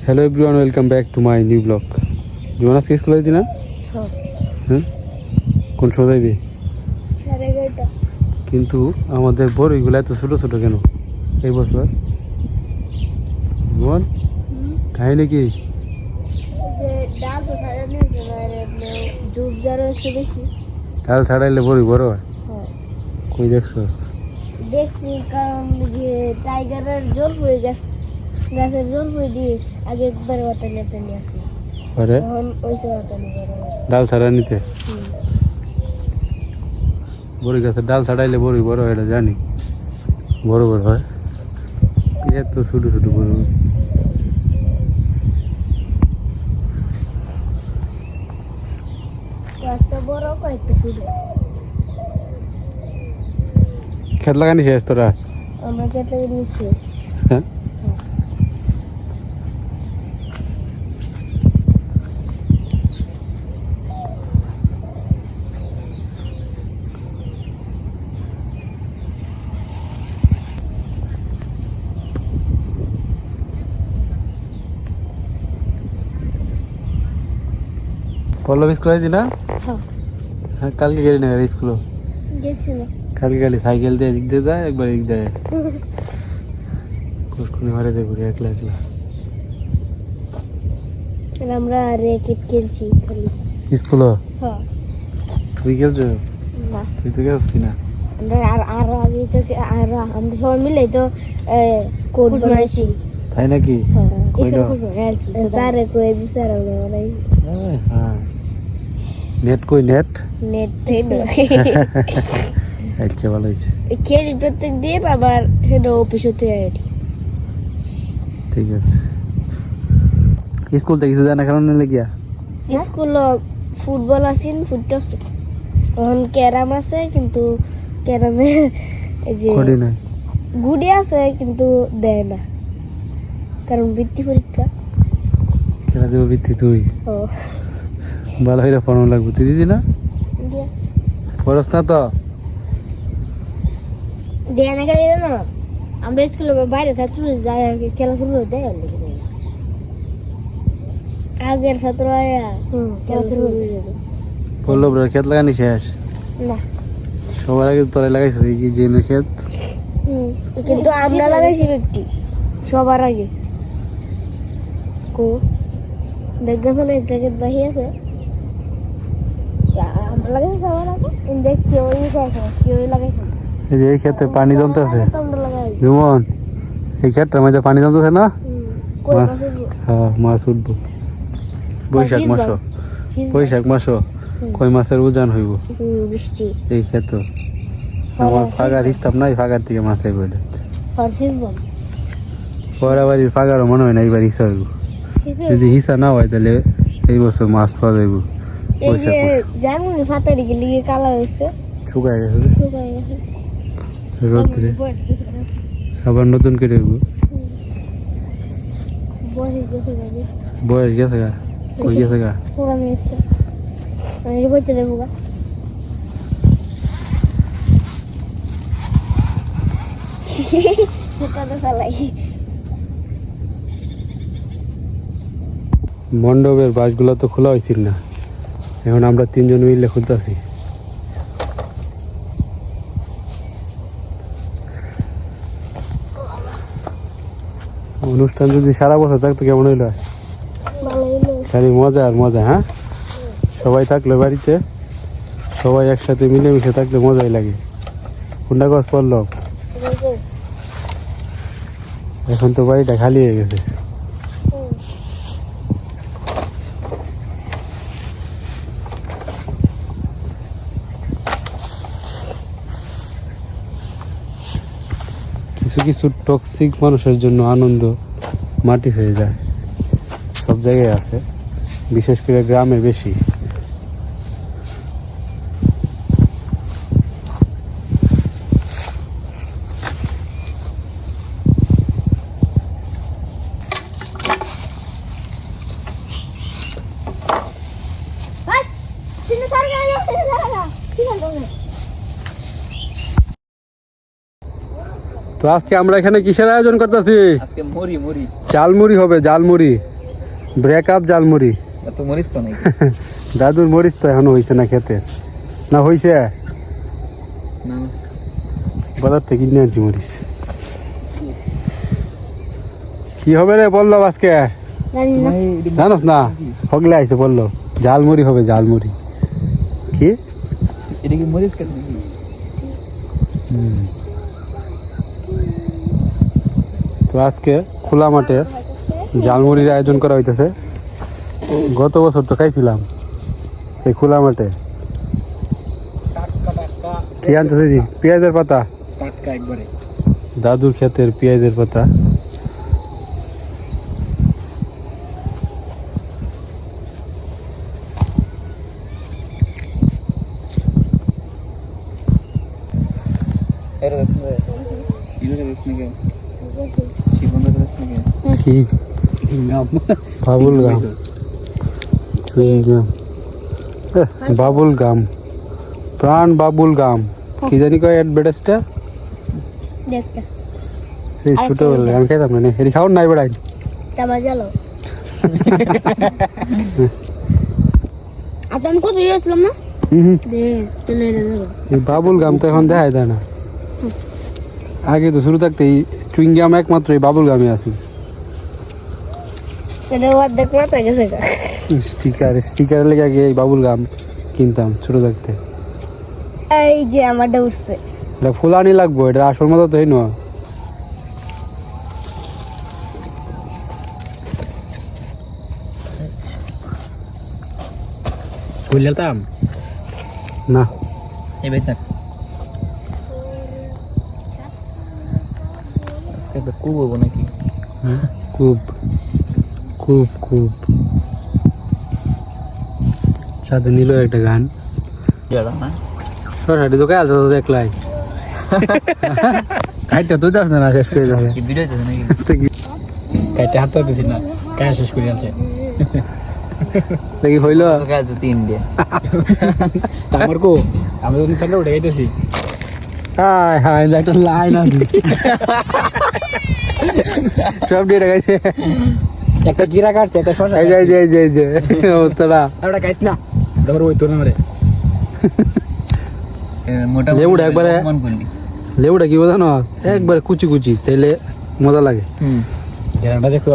Hello everyone, welcome back to my new blog. জীবন আজকে স্কুলে যাচ্ছি না? হ্যাঁ, কোন সময় যাইবি? 11:30। কিন্তু আমাদের বড়ইগুলো এত ছোটো ছোটো কেন এই বছর? জীবন কাহিনী কি? যে ডাল তো সারা নিয়েছে বাইরে জুপ জার হচ্ছে বেশি। ডাল ছাড়াইলে বড়ই বড় হয়? হ্যাঁ কই দেখছস? দেখছি, কারণ যে টাইগারের জল হয়ে গেছে, গাছের জল হয়ে দিয়ে আগে একবার ওটা নিতে নিয়ে আসি, আরে তখন ওইসব ওটা নিয়ে ডাল ছাড়া নিতে? বড়ই গাছের ডাল ছাড়াইলে বড়ই বড় হয়, এটা জানি, বড় বড় হয়। এত ছোটো ছোটো বড় একটা বড় কয়েকটা ছিল। খেত লাগানি শেষ তোরা? আমরা কেটে নিয়ে শেষ। হ্যাঁ, পল্লব স্কুল আইছি না? হ্যাঁ, কালকে গেলি না স্কুল? গেছিল কালকে গেলি সাইকেল দিয়ে এদিক দিয়ে যায়, একবার এদিক দিয়ে কুসকুনি মারে দিয়ে ঘুরে একলা একলা। আমরা র্যাকেট খেলছি খালি স্কুল? হ্যাঁ। তুই খেলছিস? না, তুই তো খেলছিস না? আমরা আর আগে তো আর আমরা সবাই মিলে তো কোড বানাইছি। তাই নাকি? কইলো? স্যারে কয়ে দিছে আর আমরা বানাইছি। হ্যাঁ, নেট কই নেট? নেট থেকে আচ্ছা, ভালো হয়েছে, খেলি প্রত্যেক দিন, আবার সেটা অফিস হতে যায়। ঠিক আছে। স্কুল থেকে কিছু জানা কারণ নিলে গিয়া স্কুল ফুটবল আছে, ফুটবল এখন ক্যারাম আছে, কিন্তু ক্যারামে এই যে করি নাই। গুডি আছে কিন্তু দেয় না, কারণ বৃত্তি পরীক্ষা। খেলা দেবো বৃত্তি? তুই ও ভালো হইলে ফর্ম লাগবে, তুই দিদি না? ফরস না তো? দেয় না গেলে না, আমরা স্কুলে বাইরে ছাত্র খেলা শুরু দেয় আগের ছাত্র খেলা শুরু হয়ে যাবে। পল্লব ক্ষেত লাগানি শেষ? না, সবার আগে তোরাই লাগাইছিস কি জেনে ক্ষেত? কিন্তু আমরা লাগাইছি ব্যক্তি সবার আগে। কো দেখছো না, একটা ক্ষেত বাহি আছে, আমরা লাগাইছি সবার আগে। দেখছি ওই কেউ লাগাইছে। এই যে এই ক্ষেতে পানি জমতেছে আমরা লাগাইছি। যেমন এই ক্ষেতটার মধ্যে পানি জমতেছে না? কই মাছ, মাছ উঠবো? হ্যাঁ মাছ উঠবো। বৈশাখ মাসও, বৈশাখ মাসও কই মাছের উজান হইব বৃষ্টি এই ক্ষেত। আমার ফাগার হিসাব নাই, ফাগার থেকে মাছে বইলে পরে আবার ফাগারও মনে হয় না এইবার হিসা হইব। যদি হিসা না হয় তাহলে এই বছর মাছ পাওয়া যাইব। এই যে জানুনি ফাতারি গেলে কালা হয়েছে, শুকায় গেছে শুকায় গেছে রোদ্রে, আবার নতুন করে হইব। বয়স গেছে গাড়ি, বয়স গেছে গা, কই গেছে গা। পুরানো এসছে, আমি বইতে দেবো গা। মণ্ডপের বাসগুলো তো খোলা হয়েছিল না, এখন আমরা তিনজন মিলে খুলতেছি। অনুষ্ঠান যদি সারা বছর থাকতো কেমন হইলো? খালি মজা আর মজা। হ্যাঁ, সবাই থাকলে বাড়িতে, সবাই একসাথে মিলেমিশে থাকলে মজাই লাগে। কোনটা গাছ পড়লো? এখন তো বাড়িটা খালি হয়ে গেছে। কিছু কিছু টক্সিক মানুষের জন্য আনন্দ মাটি হয়ে যায়, সব জায়গায় আছে, বিশেষ করে গ্রামে বেশি। তো আজকে আমরা এখানে কিসের আয়োজন করতেছি? আজকে মুড়ি মুড়ি জালমুড়ি হবে, জালমুড়ি। ব্রেকআপ জালমুড়ি এত মরিস তো নাই দাদুর মরিচ তো এখনো হয়েছে না খেতে না হয়েছে না বাজার থেকে কিনে আনছি মরিচ কি হবে রে বললো আজকে জানি না জানোস না হগলে আইছে বললো ঝালমুড়ি হবে ঝালমুড়ি কি এটা কি মরিস কেন নাকি তো আজকে খোলা মাঠে ঝালমুড়ির আয়োজন করা হইতেছে গত বছর তো খাইছিলাম এই খোলা মাঠে কি আনতেছে দি পেঁয়াজের পাতা টাটকা একবারে দাদুর ক্ষেতের পেঁয়াজের পাতা এর রস না ইউরে রস না কে শিবঙ্গের রস না কে কি বাবুল গাম বাবুল গাম প্রাণ বাবুল গাম কি জানি কয় অ্যাডভার্টাইজটা দেখতে সেই ছোট বলে আমি খাইতাম না এটি খাওয়ার নাই বেড়াই চামা গেল আচ্ছা আমি কোথায় গেছিলাম না দে চলে এলো এই বাবুল গাম তো এখন দেখাই দেয় না আগে তো শুরু থাকতে এই চুইং গাম একমাত্র এই বাবুল গামে আছে এটা অর্ধেক মাথা গেছে গা স্টিকার লেগে আগে এই বাবুল গাম কিনতাম ছোট থাকতে এই যে আমারটা উঠছে এটা ফুলানি লাগবো এটা আসল মতো তো এই নয় বুঝলাম না এই বেত থাক আজকে তো কুব হবো নাকি খুব খুব খুব সাথে নিল একটা গান যারা না সরাসরি তো কাজ তো দেখলাই কাইটা তুই দাস না শেষ করে যাবে কি ভিডিও আছে নাকি কাইটা হাত দিছি না কাজ শেষ করে আছে দেখি হইল কাজ তিন দিয়ে আমার কো আমি যখন সামনে উঠে গেছি হাই হাই একটা লাইন আছে সব দিয়ে গাইছে একটা গিরা কাটছে একটা শশা এই যে এই যে তোরা ওটা গাইছ না ওটা ওই তো না রে মোটামুটি লেবুটা একবারে মন করলি লেবুটা কি বোঝা না একবারে কুচি কুচি তাইলে মজা লাগে গিরাটা দেখো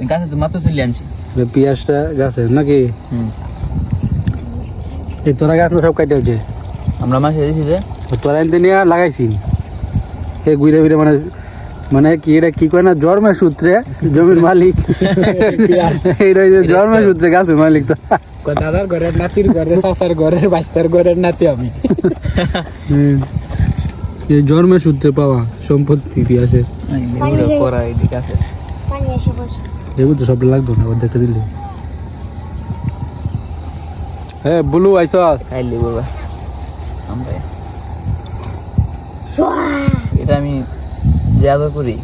গাছে তো মাত্র তুলে আনছি পেঁয়াজটা গাছে নাকি এই তোরা গাছ না সব কাটে হচ্ছে আমরা মাসে দিছি যে তোরা এনতে নিয়ে লাগাইছি এই ঘুরে ঘুরে মানে মানে কি এটা কি কয় না জন্মের সূত্রে জমির মালিক এটা হচ্ছে জন্মের সূত্রে গাছের মালিক তো দাদার ঘরের নাতির ঘরের চাচার ঘরের বাস্তার ঘরের নাতি আমি এই জন্মের সূত্রে পাওয়া সম্পত্তি পেঁয়াজের লেবুটা করা এদিকে আছে পানি এসে পড়ছে এগুলো তো সব লাগতো না অর্ধেকটা দিলে হ্যাঁ বুলু আইস খাইলি বাবা আমরা এটা আমি যাবো করি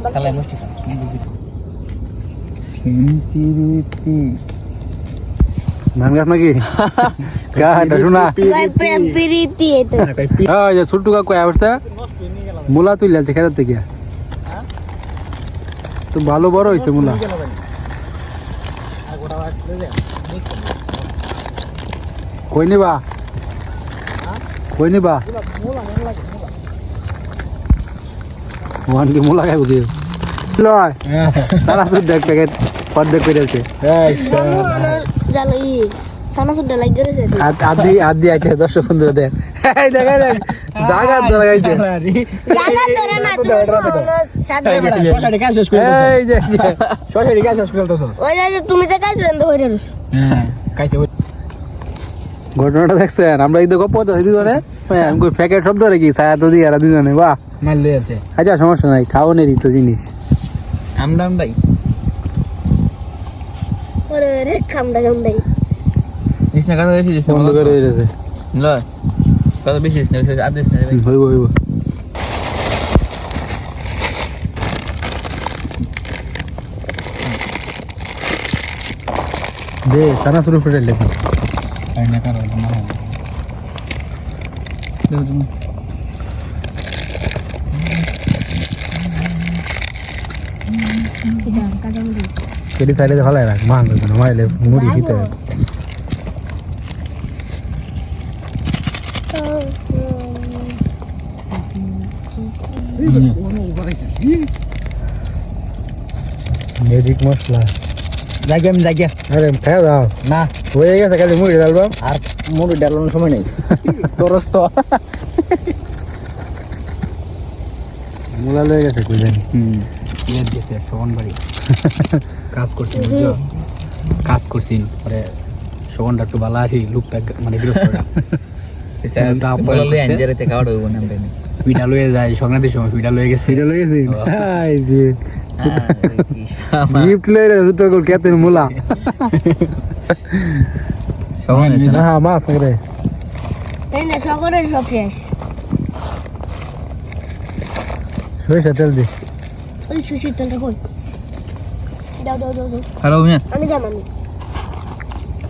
খালাই মিষ্টি ধান গাছ নাকি গানটা শোনা কয় প্রেম প্রীতি এতো হ্যাঁ ছোট্টু কাকু অবস্থা মূলা তুই লাগছে খেতার থেকে তো ভালো বড় হয়েছে মূলা কই নিবা কই নিবা ওয়ান কি মূলা খাইব কি লয় তারা তো দেখ প্যাকেট অর্ধেক করে আছে জানো ই সানা সুদ্ধা লাগে রে আদি আদি আছে দর্শক বন্ধুরা দেখ এই দেখা দেখ জায়গা তো লাগাইছে জায়গা ধরে না সাদা শশাটি কাজ শেষ করে এই যে শশাটি কাজ শেষ করে তো ওই যে তুমি যে কাজ এন্ড হইরে রস হ্যাঁ কাইছে ঘটনাটা দেখছেন আমরা এই দেখো পথ হইদি ধরে আমি কই প্যাকেট সব ধরে কি ছায়া তো দিয়ে আর দুজনে বাহ মাল লই আছে আচ্ছা সমস্যা নাই খাওয়ানোরই তো জিনিস আমরাই ওরে রে খামডা গামডাই ইসনা কথা বেশি ইসনা বন্ধ করে দিয়েছে লয় কথা বেশি ইসনা আদেশ না ভাই হইব হইব দে সানা শুরু করে লেখা তাই না কারণ না দেখো তুমি কিটা কাঁচা মরিচ কেটে সাইডে ভালো রাখ মাং না মাইলে মুড়ি দিতে ম্যাজিক মশলা জায়গা আরে খাই দাও না হয়ে গেছে খালি মুড়ি ডালবাম আর মুড়ি ডালানোর সময় নেই তোরস তো মূলা লয়ে গেছে কই জানি ইয়ে দিয়েছে শোভন বাড়ি কাজ করছি বুঝছো কাজ করছি পরে শোভনটা একটু ভালো আসি লুকটা মানে গৃহস্থটা বললে এনজারিতে কাউড হইব না আমরা পিঠা লয়ে যায় সংক্রান্তির সময় পিঠা লয়ে গেছে এটা লয়ে গেছি আই যে গিফট লয়ে রে দুটো গোল কেতে মূলা হ্যাঁ মাছ করে এই না সকলের সব শেষ সরিষা তেল দি ওই সুশীর তেলটা কই দাও দাও দাও দাও হ্যালো মিয়া আমি যাম আমি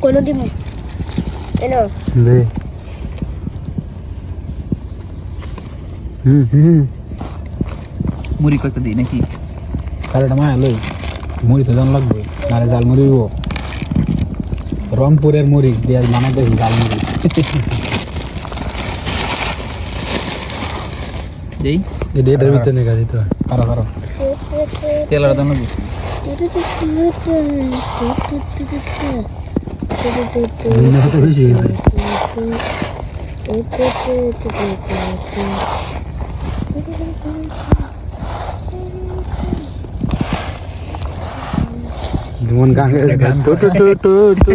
কোনো দিন এনো দে মুড়ি কত দিই নাকি কারোটা মায়া লই মুড়ি তো জান লাগবে নারে জাল মুড়ি হইব রংপুরের মুড়ি দিয়ে বানাতে জাল মুড়ি দেই এটার ভিতরে নিয়ে গাছি তো কারো কারো তেল আর দাম লাগবে দুই না তো বেশি গেছে যেমন গান টু টু টু টু টু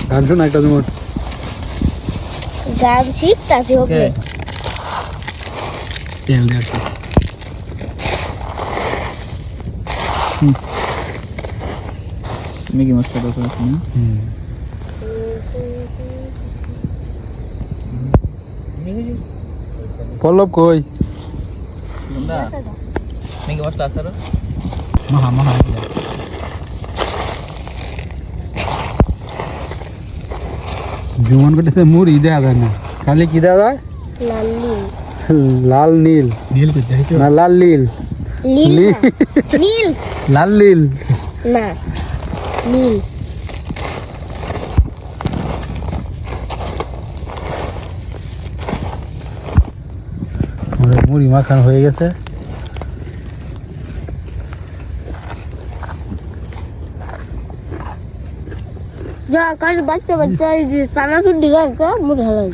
গান শোনা একটা যেমন গান শিখতাছি ওকে তেল দিয়ে ম্যাগি মশলা দাও আছে না পল্লব কই বন্ধা ম্যাগি মশলা আছে আর মহা মহা জুমন করতেছে মুড়ি দেওয়া যায় না খালি কি দেওয়া যায় লাল নীল নীল করতে দেখছো না লাল নীল নীল না, নীল লাল নীল না নীল আমাদের মুড়ি মাখানো হয়ে গেছে যা কাল বাচ্চা বাচ্চা এই যে চানাচুর দিকে একটা মুড়ি হালাই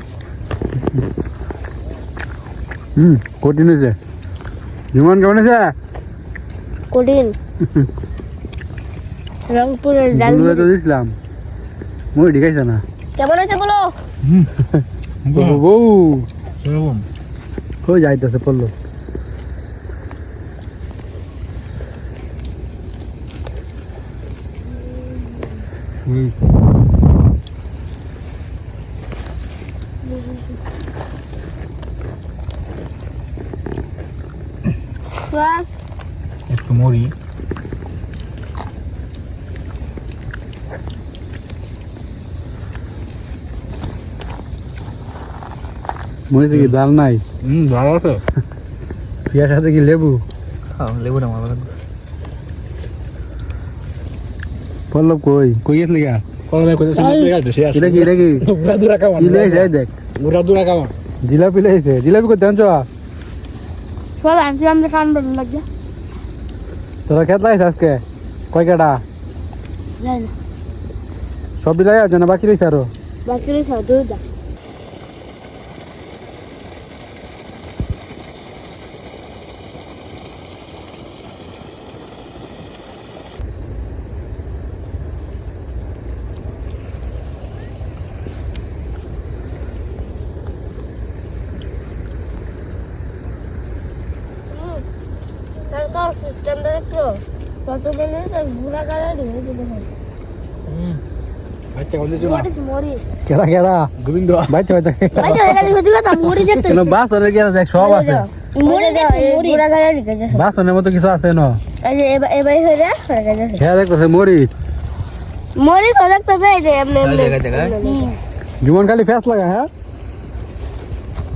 কঠিন হয়েছে জুমন কেমন আছে কঠিন রংপুরের জাল বলবে তো দিছিলাম মুড়ি ঢিকাইছে না কেমন আছে বলো বউ এরকম কই যাইতেছে পড়লো একটু মুড়ি মুড়িতে কি ডাল নাই ভালো আছে পিয়ার সাথে কি লেবু খাও লেবুটা ভালো লাগবে পল্লব কই কই গেছলি গা কলমে কত সময় গেল সে এটা কি উড়া দুরা কামান কি লইছে এই দেখ উড়া দুরা কামান জিলাপি লইছে জিলাপি করতে আনছো সব আনছি আমরা কান বদল লাগে তোরা খেত লাইছ আজকে কয় কাটা যাই না সব দিলাই আছে না বাকি রইছে আরো বাকি রয়েছে দুইটা সিস্টেমটা দেখছো কত বেলে ঘুরা গাড়া দিয়ে দিতে হয় আচ্ছা কোন দিছো মরি কেডা কেডা গোবিন্দ বাইতে বাইতে আচ্ছা এটা সত্যি কথা মরি দেখতে কেন বাস ওরে কি আছে সব আছে মরি দেখতে ঘুরা গাড়া দিতে বাস ওনের মতো কিছু আছে না এই যে এবাই হইরা হয়ে গেছে খেয়া দেখতেছে মরিস মরি সদাকতেছে এই যে এমনি এমনি জায়গা জায়গা জুমন খালি ফেস লাগা হ্যাঁ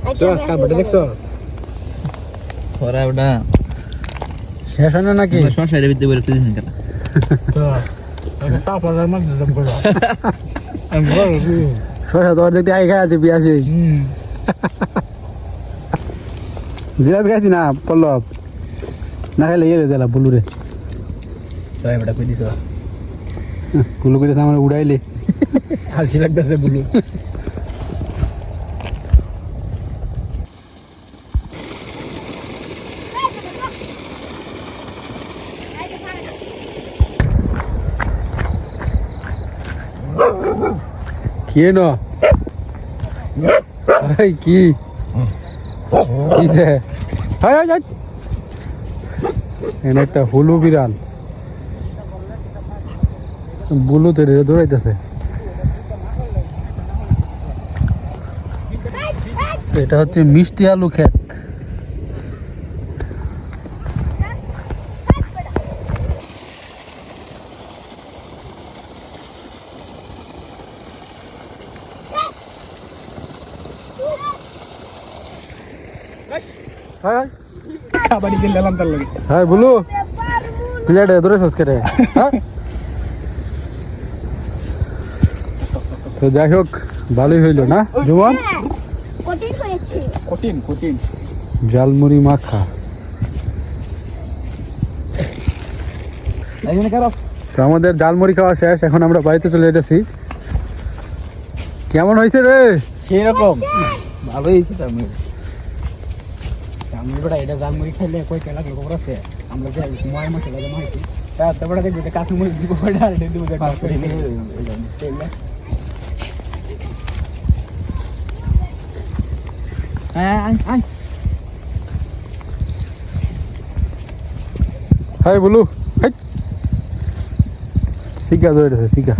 আচ্ছা কার বটে দেখছো ওরা ওটা শেষ হয় না নাকি শশা এর ভিতরে বলে তুলছেন কেন শশা তো দেখতে আগে খাই আছে পিয়াসি জিলাপি খাইছি না পল্লব না খাইলে ইয়ে দিলা বুলুরে তো এবারে কই দিছ বুলু করে আমার উড়াইলে হাসি লাগতেছে বুলু কি এনো এই কি কি রে হাই হাই হাই এনে একটা হুলু বিড়াল বুলুতে দৌড়াইতেছে এটা হচ্ছে মিষ্টি আলু ক্ষেত হাই কাবাডি খেললাম তার লাগে হাই বুলু প্লেটে দৌড়াইছিস কে রে হ্যাঁ তো যাই হোক ভালোই হইল না জুমন কঠিন হয়েছে কঠিন কঠিন জালমুড়ি মাখা এইখানে কারো তো আমাদের জালমুড়ি খাওয়া শেষ এখন আমরা বাড়িতে চলে যেতেছি কেমন হয়েছে রে সেরকম ভালোই হয়েছে আমি বেটা এটা জালমুড়ি খাইলে কই কে লাগলো খবর আছে আমরা যে ময় মশলা জমা হয়েছি তারপরে দেখবি কাঁচমুড়ি দিব আর দিব হ্যাঁ আয় হাই বুলু হাই সিগা ধরেছে সিগা